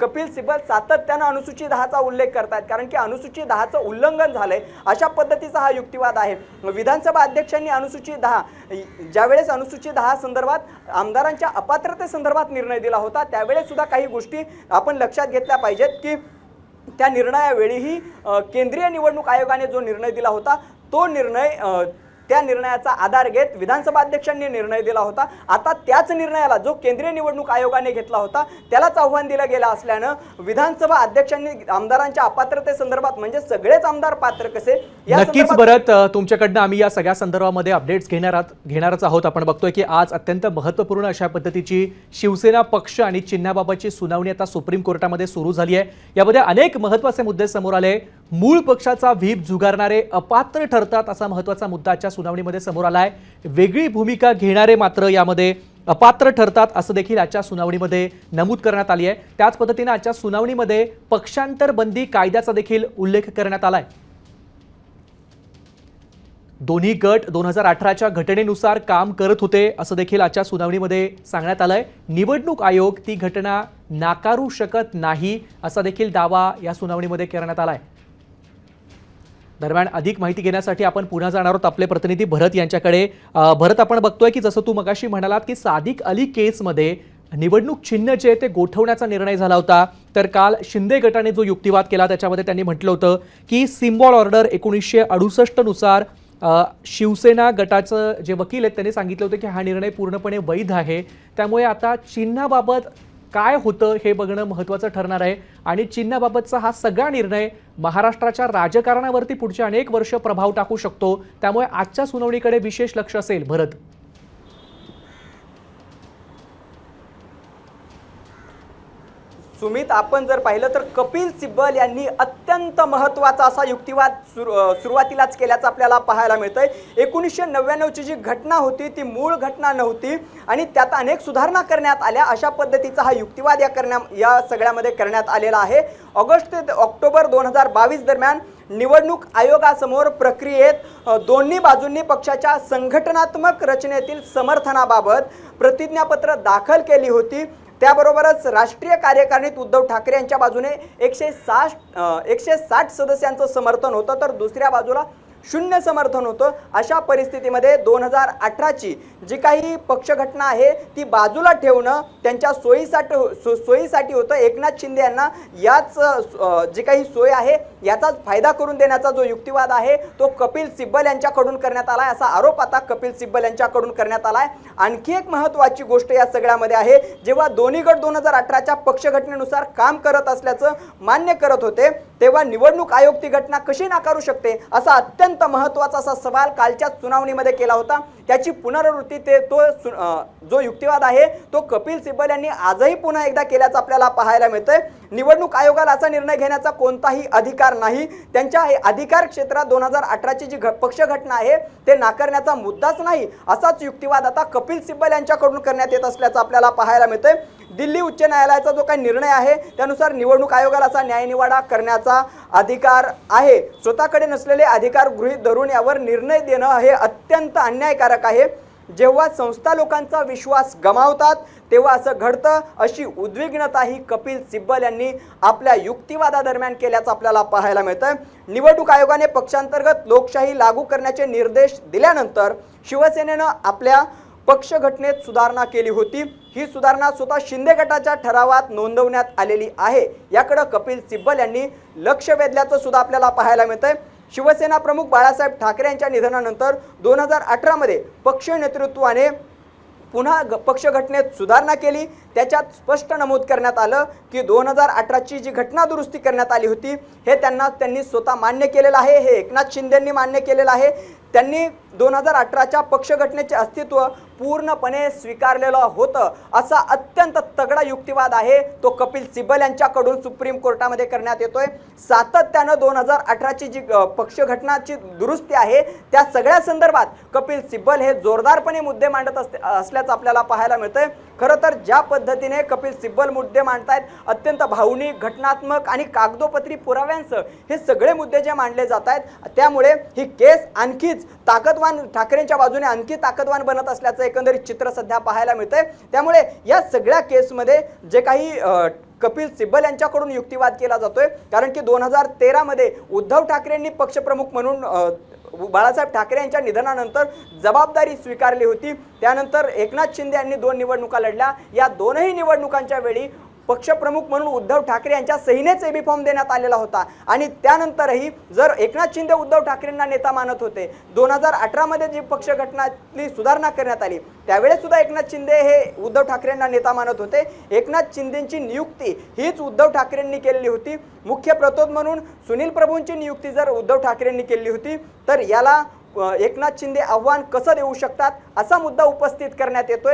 कपिल सिब्बल सातत्यानं अनुसूचित 10चा उल्लेख करतात, कारण की अनुसूचित 10चं उल्लंघन झालंय अशा पद्धतीचा हा युक्तिवाद आहे। विधानसभा अध्यक्षांनी अनुसूचित 10 ज्यावेळेस अनुसूचित 10 संदर्भात आमदारांच्या अपात्रतेसंदर्भात निर्णय दिला होता, त्यावेळेस सुद्धा काही गोष्टी आपण लक्षात घेतल्या पाहिजेत की त्या निर्णयावेळीही केंद्रीय निवडणूक आयोगाने जो निर्णय दिला होता तो निर्णय त्या निर्णयाचा आधार घेत विधानसभा अध्यक्षांनी निर्णय दिला होता। आता त्याच निर्णयाला जो केंद्रीय निवडणूक आयोगाने घेतला होता त्यालाच आव्हान दिलं गेलं असल्यानं विधानसभा अध्यक्षांनी आमदारांच्या अपात्रतेसंदर्भात म्हणजे सगळेच आमदार पात्र कसे नक्कीच परत तुमच्याकडनं आम्ही या सगळ्या संदर्भामध्ये अपडेट्स घेणारच आहोत। आपण बघतोय की आज अत्यंत महत्त्वपूर्ण अशा पद्धतीची शिवसेना पक्ष आणि चिन्हाबाबतची सुनावणी आता सुप्रीम कोर्टामध्ये सुरू झाली आहे। यामध्ये अनेक महत्त्वाचे मुद्दे समोर आले। मूळ पक्षाचा व्हीप झुगारणारे अपात्र ठरतात असा महत्त्वाचा मुद्दा आजच्या सुनावणीमध्ये समोर आलाय। वेगळी भूमिका घेणारे मात्र यामध्ये अपात्र ठरतात असं देखील आजच्या सुनावणीमध्ये नमूद करण्यात आली आहे। त्याच पद्धतीने आजच्या सुनावणीमध्ये पक्षांतर बंदी कायद्याचा देखील उल्लेख करण्यात आलाय। दोन्ही गट 2018च्या घटनेनुसार काम करत होते असं देखील आजच्या सुनावणीमध्ये सांगण्यात आलंय। निवडणूक आयोग ती घटना नाकारू शकत नाही असा देखील दावा या सुनावणीमध्ये करण्यात आलाय। दरम्यान अधिक माहिती घेण्यासाठी आपण पुन्हा जाणार आहोत आपले प्रतिनिधी भरत यांच्याकडे। भरत, आपण बघतोय की जसं तू मगाशी म्हणालात की सादिक अली केसमध्ये निवडणूक चिन्ह जे ते गोठवण्याचा निर्णय झाला होता, तर काल शिंदे गटाने जो युक्तिवाद केला त्याच्यामध्ये त्यांनी म्हटलं होतं की सिम्बॉल ऑर्डर 1968 नुसार शिवसेना गटाचं जे वकील आहेत त्यांनी सांगितलं होतं की हा निर्णय पूर्णपणे वैध आहे। त्यामुळे आता चिन्हाबाबत काय होतं हे बघणं महत्त्वाचं ठरणार आहे आणि चिन्हाबाबतचा हा सगळा निर्णय महाराष्ट्राच्या राजकारणावरती पुढचे अनेक वर्ष प्रभाव टाकू शकतो। त्यामुळे आजच्या सुनावणीकडे विशेष लक्ष असेल। भरत, सुमित, आपण जर पाहिलं तर कपिल सिब्बल यांनी अत्यंत महत्त्वाचा असा युक्तिवाद सुरुवातीलाच केल्याचं आपल्याला पाहायला मिळतंय। 1999ची जी घटना होती ती मूळ घटना नव्हती आणि त्यात अनेक सुधारणा करण्यात आल्या अशा पद्धतीचा हा युक्तिवाद या सगळ्यामध्ये करण्यात आलेला आहे। ऑगस्ट ते ऑक्टोबर 2022 दरम्यान निवडणूक आयोगासमोर प्रक्रियेत दोन्ही बाजूंनी पक्षाच्या संघटनात्मक रचनेतील समर्थनाबाबत प्रतिज्ञापत्र दाखल केली होती। त्याबरोबरच राष्ट्रीय कार्यकारिणीत उद्धव ठाकरे यांच्या बाजूने 160 सदस्यांचं समर्थन होतं, तर दुसऱ्या बाजूला 0 समर्थन होतं। अशा परिस्थितीमध्ये 2018ची जी काही पक्षघटना आहे ती बाजूला ठेवणं त्यांच्या सोयीसाठी होतं। एकनाथ शिंदे यांना याच जी काही सोय आहे याचाच फायदा करून देण्याचा जो युक्तिवाद आहे तो कपिल सिब्बल यांच्याकडून करण्यात आलाय असा आरोप आता कपिल सिब्बल यांच्याकडून करण्यात आलाय। आणखी एक महत्त्वाची गोष्ट या सगळ्यामध्ये आहे, जेव्हा दोन्ही गट 2018च्या पक्षघटनेनुसार काम करत असल्याचं मान्य करत होते तेव्हा निवडणूक आयोग ती घटना कशी नाकारू शकते असा अत्यंत महत्त्वाचा असा सवाल कालच्या सुनावणीमध्ये केला होता। त्याची पुनरावृत्ती जो युक्तिवाद आहे तो कपिल सिब्बल यांनी आजही पुन्हा एकदा केल्याचं आपल्याला पाहायला मिळतंय। निवडणूक आयोगाला असा निर्णय घेण्याचा कोणताही अधिकार नाही। त्यांच्या अधिकार क्षेत्रात 2018ची जी पक्षघटना आहे ते नाकारण्याचा मुद्दाच नाही असाच युक्तिवाद आता कपिल सिब्बल यांच्याकडून करण्यात येत असल्याचं आपल्याला पाहायला मिळतंय। दिल्ली उच्च न्यायालयाचा जो काही निर्णय आहे त्यानुसार निवडणूक आयोगाला असा न्यायनिवाडा करण्याचा अधिकार आहे। स्वतःकडे नसलेले अधिकार गृहीत धरून यावर निर्णय देणं हे अत्यंत अन्यायकारक आहे। जेव्हा संस्था लोकांचा विश्वास गमावतात तेव्हा असं घडतं अशी उद्विग्नता ही कपिल सिब्बल यांनी आपल्या युक्तिवादादरम्यान केल्याचं आपल्याला पाहायला मिळतंय। निवडणूक आयोगाने पक्षांतर्गत लोकशाही लागू करण्याचे निर्देश दिल्यानंतर शिवसेनेनं आपल्या पक्ष घटनेत सुधारणा केली होती। ही सुधारणा स्वतः शिंदे गटाच्या ठरावात नोंदवण्यात आलेली आहे। याकडे कपिल सिब्बल यांनी लक्ष वेधल्याचं सुद्धा आपल्याला पाहायला मिळतंय। शिवसेना प्रमुख बाळासाहेब ठाकरे यांच्या निधनानंतर 2018 पक्ष नेतृत्वाने पुन्हा पक्ष घटनेत सुधारणा केली। त्याच्यात स्पष्ट नमूद करण्यात आलं की 2018ची जी घटना दुरुस्ती करण्यात आली होती हे त्यांनी स्वतः मान्य केलेलं आहे। हे एकनाथ शिंदेंनी मान्य केलेलं आहे। त्यांनी 2018च्या पक्ष घटनेचे अस्तित्व पूर्णपणे स्वीकारलेलं होतं असा अत्यंत तगडा युक्तिवाद आहे तो कपिल सिब्बल यांच्याकडून सुप्रीम कोर्टामध्ये करण्यात येतोय। सातत्यानं 2018ची जी पक्ष घटनाची दुरुस्ती आहे त्या सगळ्या संदर्भात कपिल सिब्बल हे जोरदारपणे मुद्दे मांडत असल्याचं आपल्याला पाहायला मिळतंय। खरं तर ज्या पद्धतीने कपिल सिब्बल मुद्दे मांडतायत अत्यंत भावनिक, घटनात्मक आणि कागदोपत्री पुराव्यांसह हे सगळे मुद्दे जे मांडले जात आहेत त्यामुळे ही केस आणखीच ताकदवान ठाकरेंच्या बाजूने आणखी ताकदवान बनत असल्याचं एकंदरीत चित्र सध्या पाहायला मिळतंय। त्यामुळे या सगळ्या केसमध्ये जे काही कपिल सिब्बल यांच्याकडून युक्तिवाद केला जातोय, कारण की 2013 मध्ये उद्धव ठाकरेंनी पक्षप्रमुख म्हणून बाळासाहेब ठाकरे यांच्या निधनानंतर जबाबदारी स्वीकारली होती। त्यानंतर एकनाथ शिंदे यांनी 2 निवडणुका लढल्या। या दोनही निवडणुकांच्या वेळी पक्षप्रमुख म्हणून उद्धव ठाकरे यांच्या सहीनेच एबी फॉर्म देण्यात आलेला होता आणि त्यानंतरही जर एकनाथ शिंदे उद्धव ठाकरेंना नेता मानत होते, 2018 मध्ये जी पक्ष घटनातली सुधारणा करण्यात आली त्यावेळेस सुद्धा एकनाथ शिंदे हे उद्धव ठाकरेंना नेता मानत होते। एकनाथ शिंदेंची नियुक्ती हीच उद्धव ठाकरेंनी केलेली होती। मुख्य प्रतोद म्हणून सुनील प्रभूंची नियुक्ती जर उद्धव ठाकरेंनी केली होती तर याला एकनाथ शिंदे आव्हान कसं देऊ शकतात असा मुद्दा उपस्थित करण्यात येतोय।